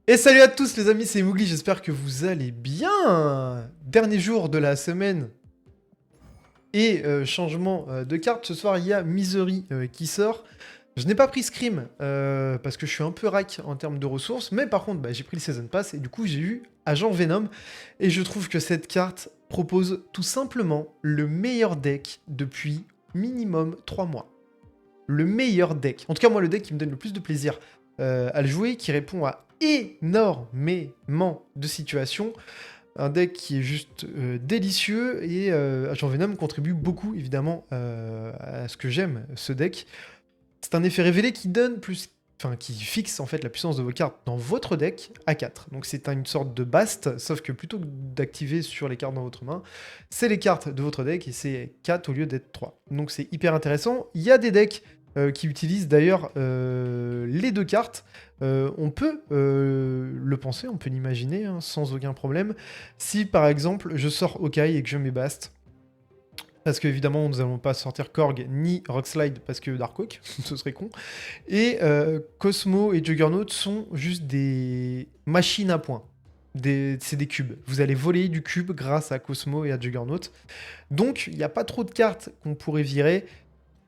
Et salut à tous les amis, c'est Mowgli, j'espère que vous allez bien. Dernier jour de la semaine et changement de carte. Ce soir, il y a Misery qui sort. Je n'ai pas pris Scream parce que je suis un peu rack en termes de ressources, mais par contre, j'ai pris le Season Pass et du coup, j'ai eu Agent Venom. Et je trouve que cette carte propose tout simplement le meilleur deck depuis minimum 3 mois. Le meilleur deck. En tout cas, moi, le deck qui me donne le plus de plaisir à le jouer, qui répond à énormément de situations. Un deck qui est juste délicieux et Agent Venom contribue beaucoup évidemment à ce que j'aime ce deck. C'est un effet révélé qui donne plus, enfin qui fixe en fait la puissance de vos cartes dans votre deck à 4. Donc c'est une sorte de bast, sauf que plutôt que d'activer sur les cartes dans votre main, c'est les cartes de votre deck et c'est 4 au lieu d'être 3. Donc c'est hyper intéressant. Il y a des decks qui utilisent d'ailleurs les deux cartes. On peut le penser, on peut l'imaginer hein, sans aucun problème. Si par exemple je sors Okai et que je mets Bast, parce qu'évidemment nous n'allons pas sortir Korg ni Rockslide parce que Darkhawk, ce serait con. Et Cosmo et Juggernaut sont juste des machines à points. C'est des cubes. Vous allez voler du cube grâce à Cosmo et à Juggernaut. Donc il n'y a pas trop de cartes qu'on pourrait virer.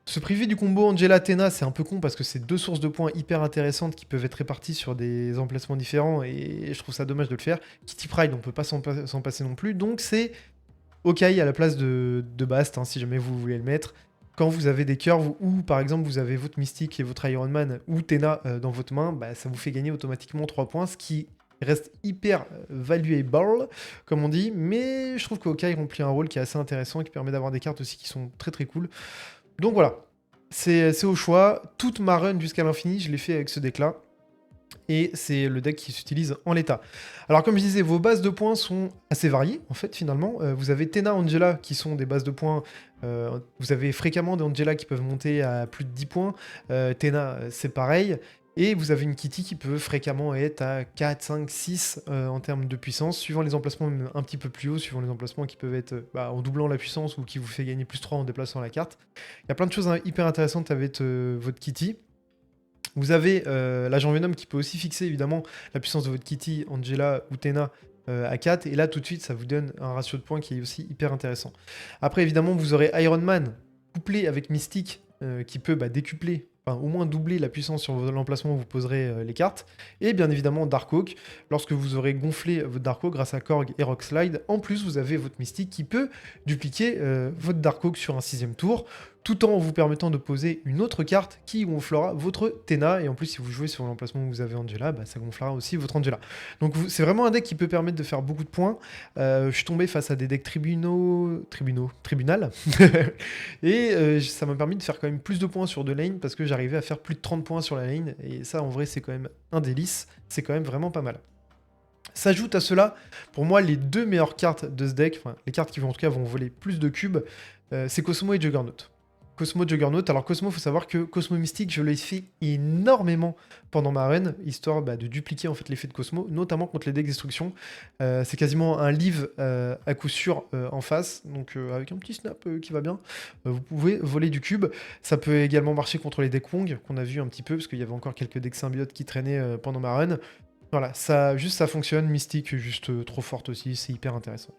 Se priver du combo Angela-Athena, c'est un peu con parce que c'est deux sources de points hyper intéressantes qui peuvent être réparties sur des emplacements différents et je trouve ça dommage de le faire. Kitty Pryde, on peut pas s'en passer non plus, donc c'est Okai à la place de Bast, hein, si jamais vous voulez le mettre. Quand vous avez des curves ou par exemple vous avez votre Mystique et votre Iron Man ou Tena dans votre main, ça vous fait gagner automatiquement 3 points, ce qui reste hyper valuable, comme on dit, mais je trouve que Okai remplit un rôle qui est assez intéressant et qui permet d'avoir des cartes aussi qui sont très très cool. Donc voilà, c'est au choix. Toute ma run jusqu'à l'infini, je l'ai fait avec ce deck-là. Et c'est le deck qui s'utilise en l'état. Alors comme je disais, vos bases de points sont assez variées, en fait, finalement. Vous avez Tena, Angela, qui sont des bases de points. Vous avez fréquemment des Angela qui peuvent monter à plus de 10 points. Tena, c'est pareil. Et vous avez une Kitty qui peut fréquemment être à 4, 5, 6 en termes de puissance, suivant les emplacements même un petit peu plus haut, suivant les emplacements qui peuvent être en doublant la puissance ou qui vous fait gagner plus 3 en déplaçant la carte. Il y a plein de choses hyper intéressantes avec votre Kitty. Vous avez l'agent Venom qui peut aussi fixer évidemment la puissance de votre Kitty, Angela ou Tena à 4. Et là tout de suite ça vous donne un ratio de points qui est aussi hyper intéressant. Après évidemment vous aurez Iron Man couplé avec Mystique qui peut décupler, enfin au moins doubler la puissance sur l'emplacement où vous poserez les cartes. Et bien évidemment Darkhawk, lorsque vous aurez gonflé votre Darkhawk grâce à Korg et Rockslide, en plus vous avez votre Mystique qui peut dupliquer votre Darkhawk sur un 6ème tour, tout en vous permettant de poser une autre carte qui gonflera votre Tena, et en plus si vous jouez sur l'emplacement où vous avez Angela, ça gonflera aussi votre Angela. Donc c'est vraiment un deck qui peut permettre de faire beaucoup de points. Je suis tombé face à des decks tribunal, et ça m'a permis de faire quand même plus de points sur deux lanes, parce que j'arrivais à faire plus de 30 points sur la lane, et ça en vrai c'est quand même un délice, c'est quand même vraiment pas mal. S'ajoute à cela, pour moi, les deux meilleures cartes de ce deck, enfin les cartes qui vont en tout cas vont voler plus de cubes, c'est Cosmo et Juggernaut. Cosmo Juggernaut. Alors Cosmo, il faut savoir que Cosmo Mystique, je l'ai fait énormément pendant ma run, histoire de dupliquer en fait l'effet de Cosmo, notamment contre les decks destruction. C'est quasiment un live à coup sûr en face, donc avec un petit snap qui va bien, vous pouvez voler du cube. Ça peut également marcher contre les decks Wong, qu'on a vu un petit peu, parce qu'il y avait encore quelques decks symbiotes qui traînaient pendant ma run. Voilà, ça fonctionne. Mystique, juste trop forte aussi, c'est hyper intéressant.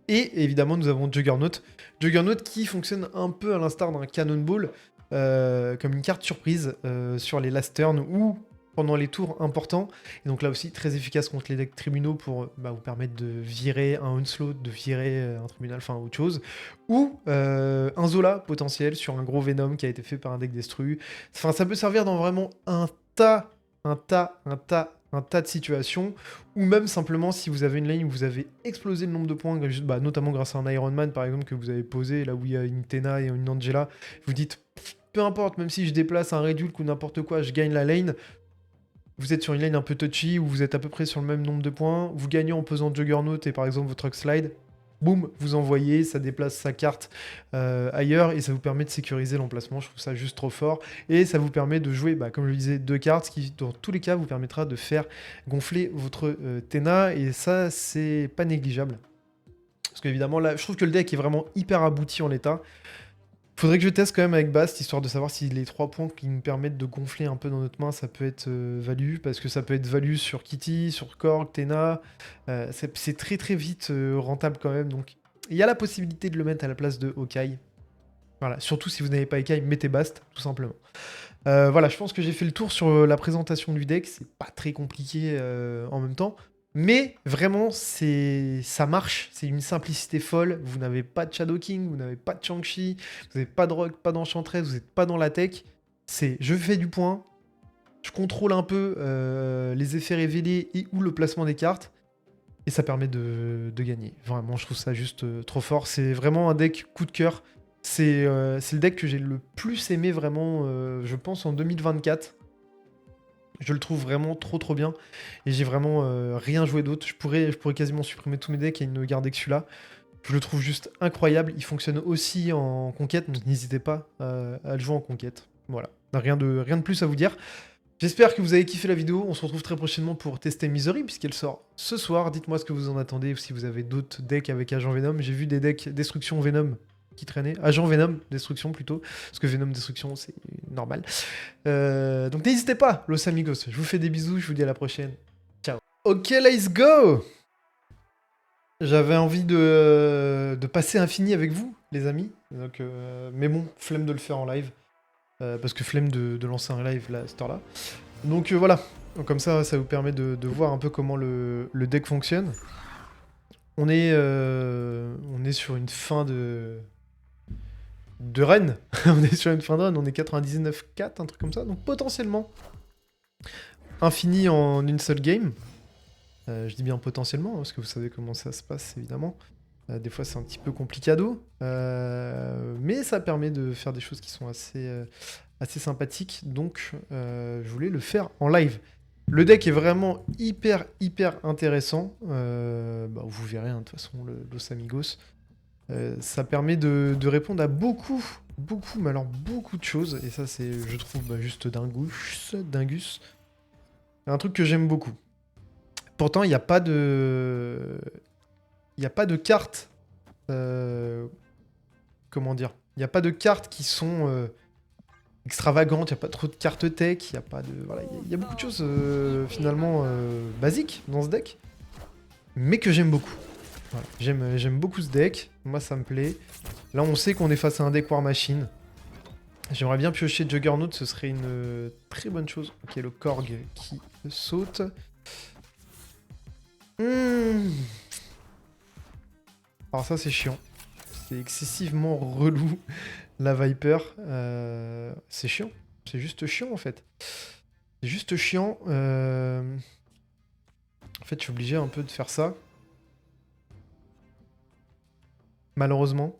Et évidemment, nous avons Juggernaut. Juggernaut qui fonctionne un peu à l'instar d'un Cannonball, comme une carte surprise sur les last turns ou pendant les tours importants. Et donc là aussi, très efficace contre les decks tribunaux pour vous permettre de virer un Onslaught, de virer un tribunal, enfin autre chose. Ou un Zola potentiel sur un gros Venom qui a été fait par un deck destru. Enfin, ça peut servir dans vraiment un tas de situations, ou même simplement si vous avez une lane où vous avez explosé le nombre de points, notamment grâce à un Iron Man par exemple que vous avez posé, là où il y a une Tena et une Angela, vous dites, peu importe, même si je déplace un Redulk ou n'importe quoi, je gagne la lane. Vous êtes sur une lane un peu touchy, où vous êtes à peu près sur le même nombre de points, vous gagnez en pesant Juggernaut et par exemple votre Slide, boum, vous envoyez, ça déplace sa carte ailleurs et ça vous permet de sécuriser l'emplacement. Je trouve ça juste trop fort. Et ça vous permet de jouer, comme je le disais, deux cartes, ce qui dans tous les cas vous permettra de faire gonfler votre Tena. Et ça, c'est pas négligeable. Parce qu'évidemment, là, je trouve que le deck est vraiment hyper abouti en l'état. Faudrait que je teste quand même avec Bast, histoire de savoir si les 3 points qui nous permettent de gonfler un peu dans notre main, ça peut être value, parce que ça peut être value sur Kitty, sur Korg, Tena. C'est très très vite rentable quand même, donc il y a la possibilité de le mettre à la place de Hawkeye. Voilà, surtout si vous n'avez pas Hawkeye, mettez Bast, tout simplement. Voilà, je pense que j'ai fait le tour sur la présentation du deck, c'est pas très compliqué en même temps. Mais vraiment, ça marche, c'est une simplicité folle. Vous n'avez pas de Shadow King, vous n'avez pas de Shang-Chi, vous n'avez pas de Rogue, pas d'Enchantress, vous n'êtes pas dans la tech. C'est je fais du point, je contrôle un peu les effets révélés et ou le placement des cartes, et ça permet de gagner. Vraiment, je trouve ça juste trop fort. C'est vraiment un deck coup de cœur. C'est le deck que j'ai le plus aimé vraiment, je pense, en 2024. Je le trouve vraiment trop trop bien. Et j'ai vraiment rien joué d'autre. Je pourrais quasiment supprimer tous mes decks et ne garder que celui-là. Je le trouve juste incroyable. Il fonctionne aussi en conquête, donc n'hésitez pas à le jouer en conquête. Voilà. Rien de plus à vous dire. J'espère que vous avez kiffé la vidéo. On se retrouve très prochainement pour tester Misery, puisqu'elle sort ce soir. Dites-moi ce que vous en attendez, ou si vous avez d'autres decks avec Agent Venom. J'ai vu des decks Destruction Venom qui traînaient. Agent Venom, Destruction plutôt. Parce que Venom Destruction, c'est normal. Donc n'hésitez pas, Los Amigos. Je vous fais des bisous, je vous dis à la prochaine. Ciao. Ok, let's go. J'avais envie de passer infini avec vous, les amis. Donc, mais bon, flemme de le faire en live. Parce que flemme de lancer un live là, à cette heure-là. Donc voilà. Donc, comme ça vous permet de voir un peu comment le deck fonctionne. On est sur une fin de run. On est sur une fin de run, on est 99-4, un truc comme ça. Donc potentiellement, infini en une seule game. Je dis bien potentiellement, hein, parce que vous savez comment ça se passe, évidemment. Des fois, c'est un petit peu complicado. Mais ça permet de faire des choses qui sont assez sympathiques. Donc, je voulais le faire en live. Le deck est vraiment hyper intéressant. Vous verrez, hein, de toute façon, Los Amigos. Ça permet de répondre à beaucoup, mais alors beaucoup de choses. Et ça, c'est, je trouve, juste dingus. Un truc que j'aime beaucoup. Pourtant, il n'y a pas de... Il n'y a pas de cartes... Comment dire? Il n'y a pas de cartes qui sont extravagantes, il n'y a pas trop de cartes tech, il n'y a pas de... Voilà, il y a beaucoup de choses finalement basiques dans ce deck, mais que j'aime beaucoup. Voilà. J'aime beaucoup ce deck, moi ça me plaît. Là on sait qu'on est face à un deck War Machine. J'aimerais bien piocher Juggernaut, ce serait une très bonne chose. Ok, le Korg qui saute. Alors ça c'est chiant. C'est excessivement relou, la Viper. C'est chiant. C'est juste chiant en fait. C'est juste chiant. En fait je suis obligé un peu de faire ça. Malheureusement.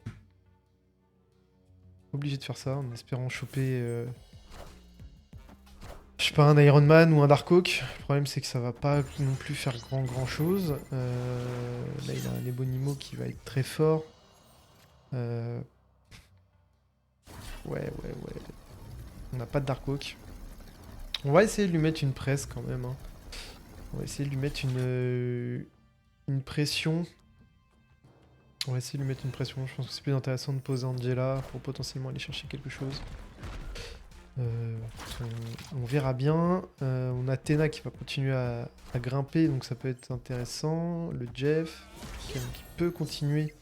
Obligé de faire ça en espérant choper... Je sais pas, un Iron Man ou un Darkhawk. Le problème c'est que ça va pas non plus faire grand chose. Là il a un Ebonimo qui va être très fort. Ouais. On n'a pas de Darkhawk. On va essayer de lui mettre une presse quand même. Hein. On va essayer de lui mettre une pression. On va essayer de lui mettre une pression. Je pense que c'est plus intéressant de poser Angela pour potentiellement aller chercher quelque chose. On verra bien. On a Tena qui va continuer à grimper, donc ça peut être intéressant. Le Jeff qui peut continuer.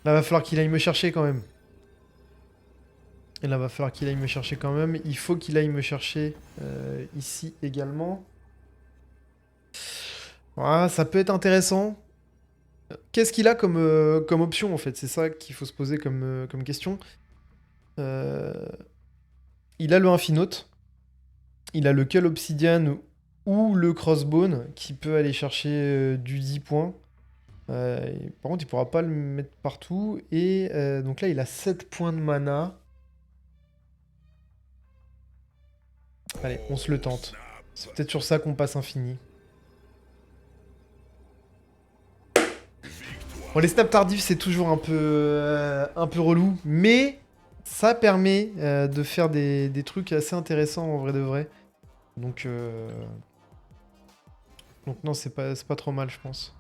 Là, va falloir qu'il aille me chercher quand même. Et là, va falloir qu'il aille me chercher quand même. Il faut qu'il aille me chercher ici également. Voilà, ça peut être intéressant. Qu'est-ce qu'il a comme option en fait? C'est ça qu'il faut se poser comme question. Il a le Infinote. Il a le Cull Obsidian ou le Crossbone qui peut aller chercher du 10 points. Par contre, il pourra pas le mettre partout. Et donc là, il a 7 points de mana. Allez, on se le tente. C'est peut-être sur ça qu'on passe infini. Bon, les snaps tardifs, c'est toujours un peu relou, mais ça permet de faire des trucs assez intéressants en vrai de vrai. Donc non, c'est pas trop mal, je pense.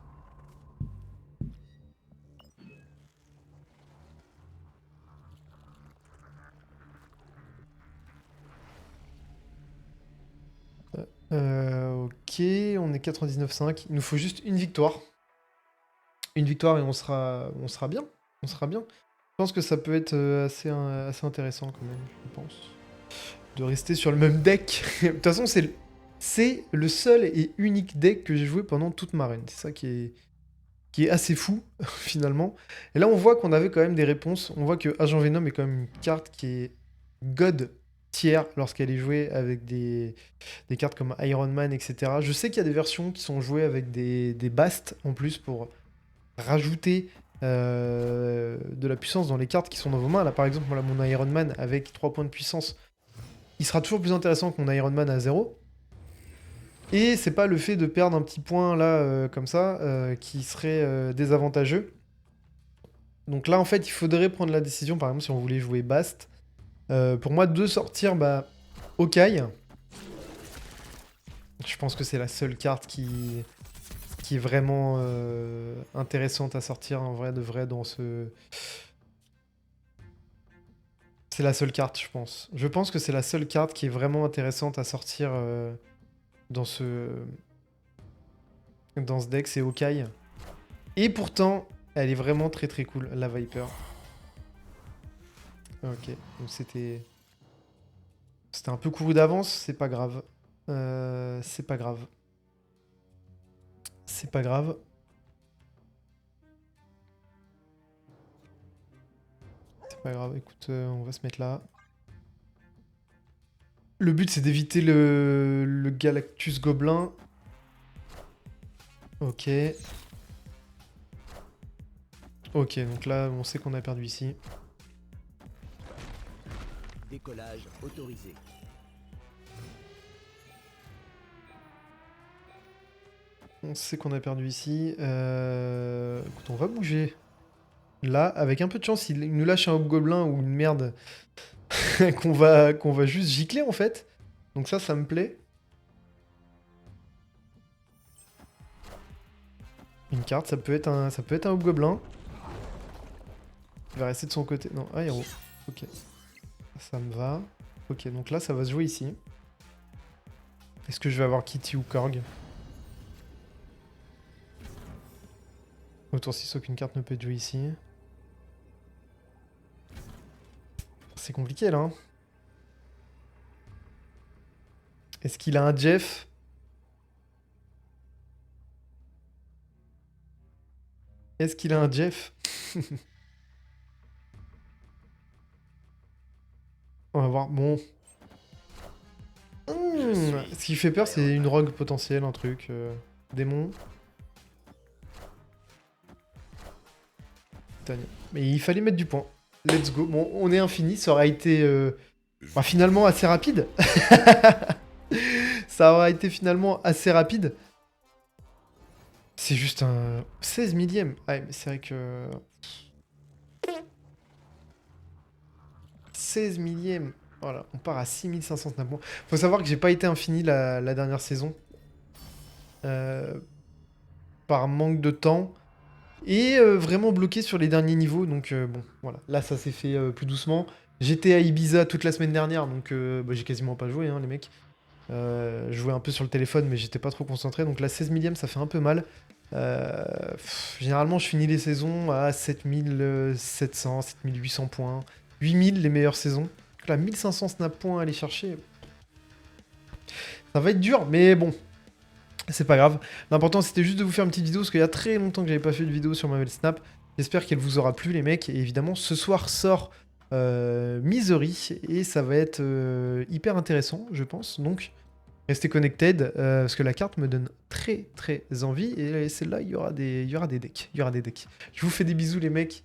on est 99,5. Il nous faut juste une victoire. Une victoire et on sera bien. On sera bien. Je pense que ça peut être assez intéressant quand même, je pense. De rester sur le même deck. De toute façon, c'est le seul et unique deck que j'ai joué pendant toute ma reign. C'est ça qui est assez fou, finalement. Et là, on voit qu'on avait quand même des réponses. On voit que Agent Venom est quand même une carte qui est God tier lorsqu'elle est jouée avec des cartes comme Iron Man, etc. Je sais qu'il y a des versions qui sont jouées avec des Bast en plus pour rajouter de la puissance dans les cartes qui sont dans vos mains. Là, par exemple, voilà, mon Iron Man avec 3 points de puissance, il sera toujours plus intéressant que mon Iron Man à 0. Et c'est pas le fait de perdre un petit point là, comme ça, qui serait désavantageux. Donc là, en fait, il faudrait prendre la décision, par exemple, si on voulait jouer Bast. Pour moi, de sortir Hawkeye. Je pense que c'est la seule carte qui est vraiment intéressante à sortir, en vrai de vrai, dans ce... C'est la seule carte, je pense. Je pense que c'est la seule carte qui est vraiment intéressante à sortir dans ce deck, c'est Hawkeye. Et pourtant, elle est vraiment très très cool, la Viper. Ok, donc c'était un peu couru d'avance, c'est pas grave. C'est pas grave. C'est pas grave. C'est pas grave, écoute, on va se mettre là. Le but, c'est d'éviter le Galactus Gobelin. Ok. Ok, donc là, on sait qu'on a perdu ici. Décollage autorisé. On sait qu'on a perdu ici. Écoute, on va bouger. Là, avec un peu de chance, il nous lâche un Hobgoblin ou une merde qu'on va juste gicler, en fait. Donc ça me plaît. Une carte, ça peut être un Hobgoblin. Il va rester de son côté. Non, un héros. Ok. Ça me va. Ok, donc là, ça va se jouer ici. Est-ce que je vais avoir Kitty ou Korg? Autour 6, aucune carte ne peut être jouée ici. C'est compliqué, là. Hein. Est-ce qu'il a un Jeff? Est-ce qu'il a un Jeff? On va voir. Bon. Ce qui fait peur, c'est une rogue potentielle, un truc. Démon. Titania. Mais il fallait mettre du point. Let's go. Bon, on est infini. Ça aura été finalement assez rapide. Ça aura été finalement assez rapide. C'est juste un 16 millième. Ah, mais c'est vrai que... 16 millième. Voilà, on part à 6500 snap points. Faut savoir que j'ai pas été infini la dernière saison. Par manque de temps. Et vraiment bloqué sur les derniers niveaux. Donc bon, voilà. Là, ça s'est fait plus doucement. J'étais à Ibiza toute la semaine dernière. Donc j'ai quasiment pas joué, hein, les mecs. Je jouais un peu sur le téléphone, mais j'étais pas trop concentré. Donc la 16 millième, ça fait un peu mal. Généralement, je finis les saisons à 7700, 7800 points. 8000 les meilleures saisons. Donc là, 1500 snap points à aller chercher. Ça va être dur, mais bon. C'est pas grave. L'important, c'était juste de vous faire une petite vidéo, parce qu'il y a très longtemps que j'avais pas fait de vidéo sur Marvel Snap. J'espère qu'elle vous aura plu, les mecs. Et évidemment, ce soir sort Misery, et ça va être hyper intéressant, je pense. Donc, restez connected, parce que la carte me donne très très envie. Et celle-là, il y aura des decks. Il y aura des decks. Je vous fais des bisous, les mecs.